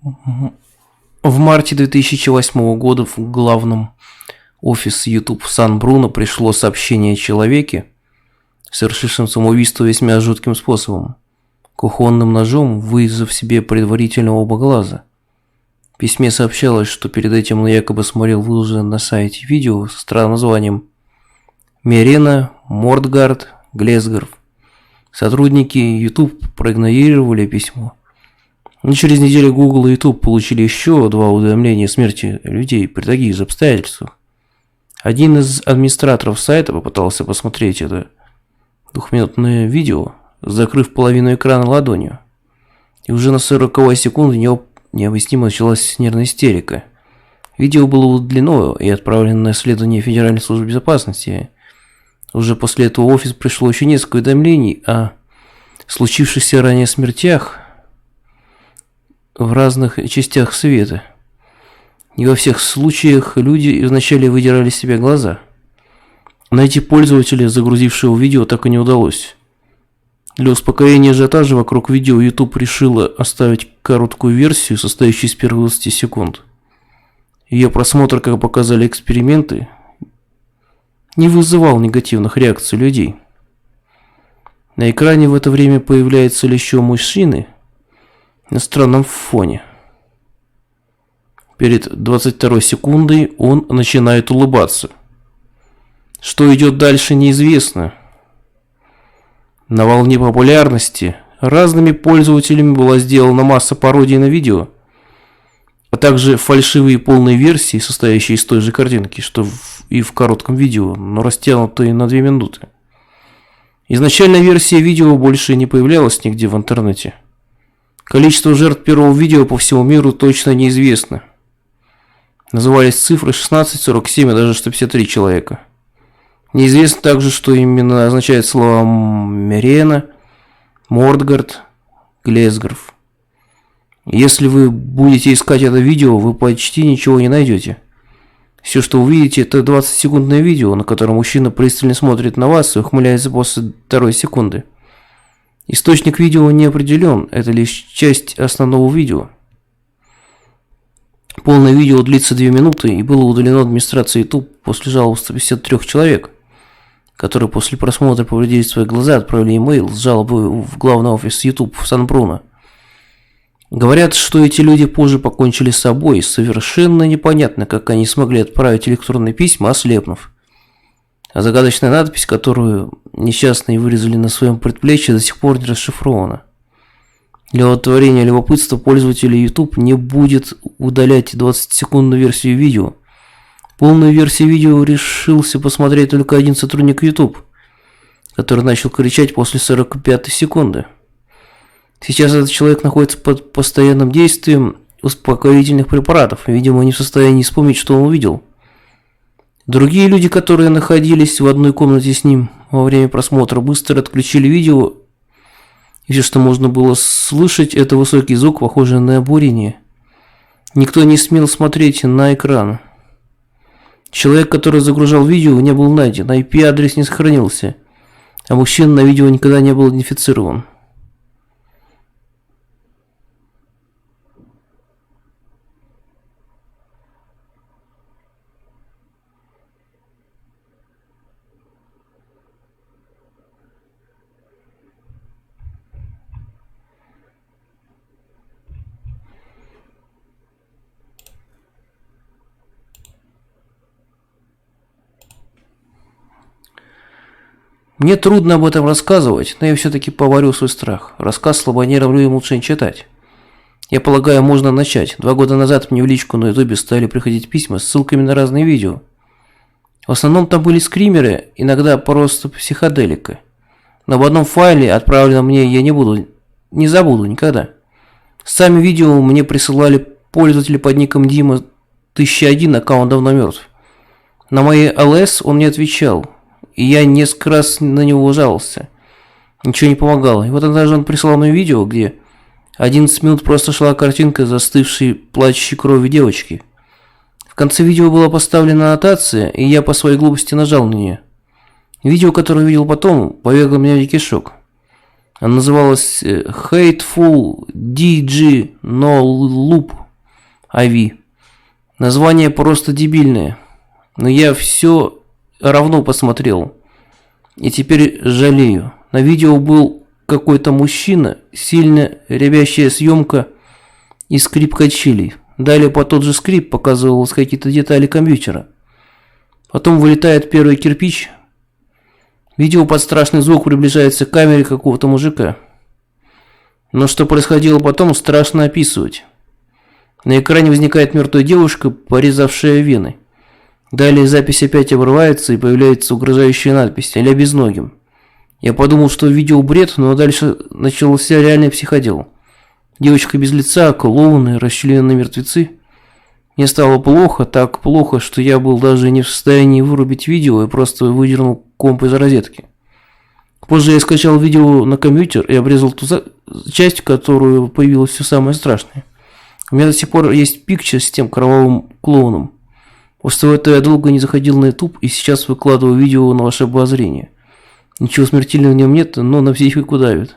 В марте 2008 года в главном офисе YouTube в Сан-Бруно пришло сообщение о человеке, совершившем самоубийство весьма жутким способом – кухонным ножом, вырезав себе предварительно оба глаза. В письме сообщалось, что перед этим он якобы смотрел выложенное на сайте видео со странным названием «Мерена, Мортгард, Глесгарв». Сотрудники YouTube проигнорировали письмо. Но через неделю Google и YouTube получили еще 2 уведомления о смерти людей при таких же обстоятельствах. Один из администраторов сайта попытался посмотреть это 2-минутное видео, закрыв половину экрана ладонью. И уже на 40-й секунде у него необъяснимо началась нервная истерика. Видео было удалено и отправлено на исследование Федеральной службы безопасности. Уже после этого в офис пришло еще несколько уведомлений о случившихся ранее смертях в разных частях света. И во всех случаях люди вначале выдирали себе глаза. Найти пользователя, загрузившего видео, так и не удалось. Для успокоения ажиотажа вокруг видео YouTube решила оставить короткую версию, состоящую из первых 20 секунд. Ее просмотр, как показали эксперименты, не вызывал негативных реакций людей. На экране в это время появляется лицо мужчины на странном фоне. Перед 22-й секундой он начинает улыбаться. Что идет дальше, неизвестно. На волне популярности разными пользователями была сделана масса пародий на видео, а также фальшивые полные версии, состоящие из той же картинки, что и в коротком видео, но растянутые на 2 минуты. Изначальная версия видео больше не появлялась нигде в интернете. Количество жертв первого видео по всему миру точно неизвестно. Назывались цифры 16, 47 и даже 153 человека. Неизвестно также, что именно означает слово «Мерена», «Мортгард», «Глесгарв». Если вы будете искать это видео, вы почти ничего не найдете. Все, что увидите, это 20-секундное видео, на котором мужчина пристально смотрит на вас и ухмыляется после 2 секунды. Источник видео не определен, это лишь часть основного видео. Полное видео длится 2 минуты и было удалено администрацией YouTube после жалоб 153 человек, которые после просмотра повредили свои глаза и отправили имейл с жалобой в главный офис YouTube в Сан-Бруно. Говорят, что эти люди позже покончили с собой, совершенно непонятно, как они смогли отправить электронные письма, ослепнув. А загадочная надпись, которую несчастные вырезали на своем предплечье, до сих пор не расшифрована. Для удовлетворения любопытства пользователей YouTube не будет удалять 20-секундную версию видео. Полную версию видео решился посмотреть только один сотрудник YouTube, который начал кричать после 45-й секунды. Сейчас этот человек находится под постоянным действием успокоительных препаратов и, видимо, не в состоянии вспомнить, что он увидел. Другие люди, которые находились в одной комнате с ним во время просмотра, быстро отключили видео, и все, что можно было слышать, это высокий звук, похожий на бурение. Никто не смел смотреть на экран. Человек, который загружал видео, не был найден, IP-адрес не сохранился, а мужчина на видео никогда не был идентифицирован. Мне трудно об этом рассказывать, но я все-таки поварю свой страх. Рассказ слабонервным людям лучше не читать. Я полагаю, можно начать. 2 года назад мне в личку на ютубе стали приходить письма с ссылками на разные видео. В основном там были скримеры, иногда просто психоделика. Но об одном файле, отправленном мне, я не забуду никогда. Сами видео мне присылали пользователи под ником Дима1001, аккаунт давно мертв. На мои ЛС он не отвечал. И я несколько раз на него жаловался. Ничего не помогало. И вот однажды он прислал мне видео, где 11 минут просто шла картинка застывшей, плачущей кровью девочки. В конце видео была поставлена аннотация, и я по своей глупости нажал на нее. Видео, которое увидел потом, повергло меня в дикий шок. Она называлась Hateful DG No Loop IV. Название просто дебильное, но я все равно посмотрел. И теперь жалею. На видео был какой-то мужчина, сильно рябящая съемка и скрип качелей. Далее по тот же скрип показывалось какие-то детали компьютера. Потом вылетает первый кирпич. Видео под страшный звук приближается к камере какого-то мужика. Но что происходило потом, страшно описывать. На экране возникает мертвая девушка, порезавшая вены. Далее запись опять обрывается и появляется угрожающая надпись «А-ля безногим». Я подумал, что видео бред, но дальше начался реальный психодел. Девочка без лица, клоуны, расчлененные мертвецы. Мне стало плохо, так плохо, что я был даже не в состоянии вырубить видео и просто выдернул комп из розетки. Позже я скачал видео на компьютер и обрезал ту часть, в которой появилось все самое страшное. У меня до сих пор есть пикча с тем кровавым клоуном. После этого я долго не заходил на YouTube и сейчас выкладываю видео на ваше обозрение. Ничего смертельного в нем нет, но на психику давит.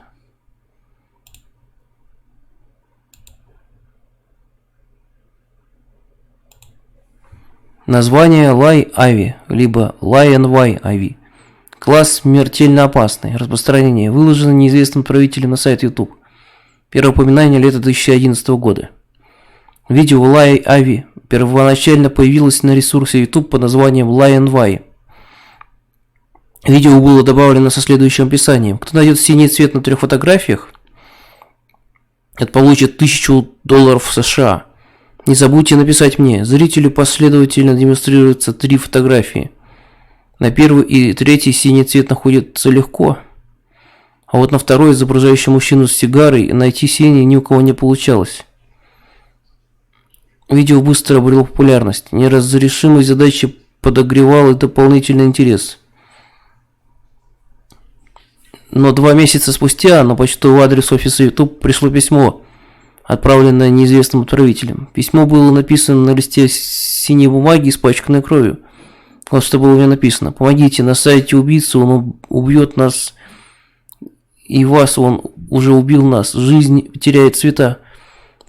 Название Lie Ivy, либо Lie Ivy. Класс смертельно опасный. Распространение. Выложено неизвестным отправителем на сайт YouTube. Первое упоминание лета 2011 года. Видео Lie Ivy первоначально появилось на ресурсе YouTube под названием Lie. Видео было добавлено со следующим описанием. Кто найдет синий цвет на 3 фотографиях, это получит $1000 США. Не забудьте написать мне. Зрителю последовательно демонстрируются 3 фотографии. На 1 и 3 синий цвет находится легко. А вот на 2, изображающий мужчину с сигарой, найти синий ни у кого не получалось. Видео быстро обрело популярность. Неразрешимость задачи подогревала дополнительный интерес. Но 2 месяца спустя на почтовый адрес офиса YouTube пришло письмо, отправленное неизвестным отправителем. Письмо было написано на листе синей бумаги, испачканной кровью. Вот что было у меня написано. Помогите, на сайте убийцы, он убьет нас и вас, он уже убил нас. Жизнь теряет цвета.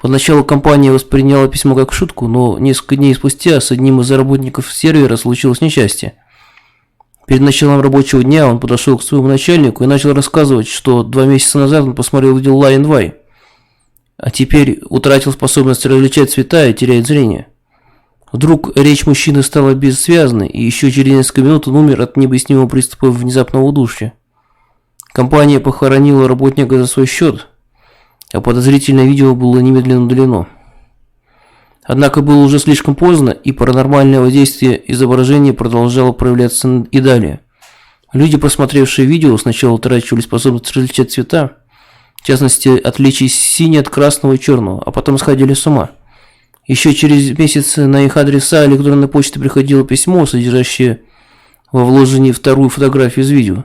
Поначалу компания восприняла письмо как шутку, но несколько дней спустя с одним из работников сервера случилось несчастье. Перед началом рабочего дня он подошел к своему начальнику и начал рассказывать, что 2 месяца назад он посмотрел видео Lie, а теперь утратил способность различать цвета и теряет зрение. Вдруг речь мужчины стала бессвязной, и еще через несколько минут он умер от необъяснимого приступа внезапного удушья. Компания похоронила работника за свой счет, а подозрительное видео было немедленно удалено. Однако было уже слишком поздно, и паранормальное воздействие изображения продолжало проявляться и далее. Люди, посмотревшие видео, сначала утрачивали способность различать цвета, в частности, отличить синий от красного и черного, а потом сходили с ума. Еще через месяц на их адреса электронной почты приходило письмо, содержащее во вложении 2 фотографию из видео.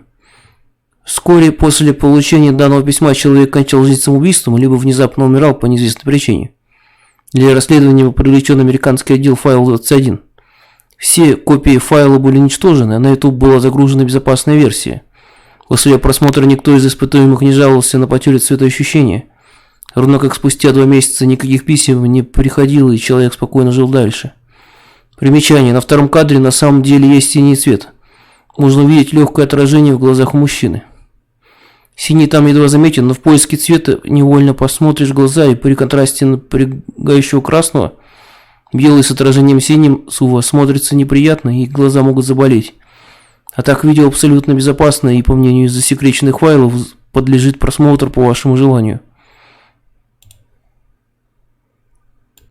Вскоре после получения данного письма человек кончал жизнь самоубийством, либо внезапно умирал по неизвестной причине. Для расследования был привлечен американский отдел файл 21. Все копии файла были уничтожены, а на YouTube была загружена безопасная версия. После ее просмотра никто из испытуемых не жаловался на потерю цветоощущения. Равно как спустя 2 месяца никаких писем не приходило, и человек спокойно жил дальше. Примечание. На 2 кадре на самом деле есть синий цвет. Можно увидеть легкое отражение в глазах у мужчины. Синий там едва заметен, но в поиске цвета невольно посмотришь в глаза, и при контрасте напрягающего красного белый с отражением синим сува смотрится неприятно, и глаза могут заболеть. А так видео абсолютно безопасно и, по мнению из засекреченных файлов, подлежит просмотру по вашему желанию.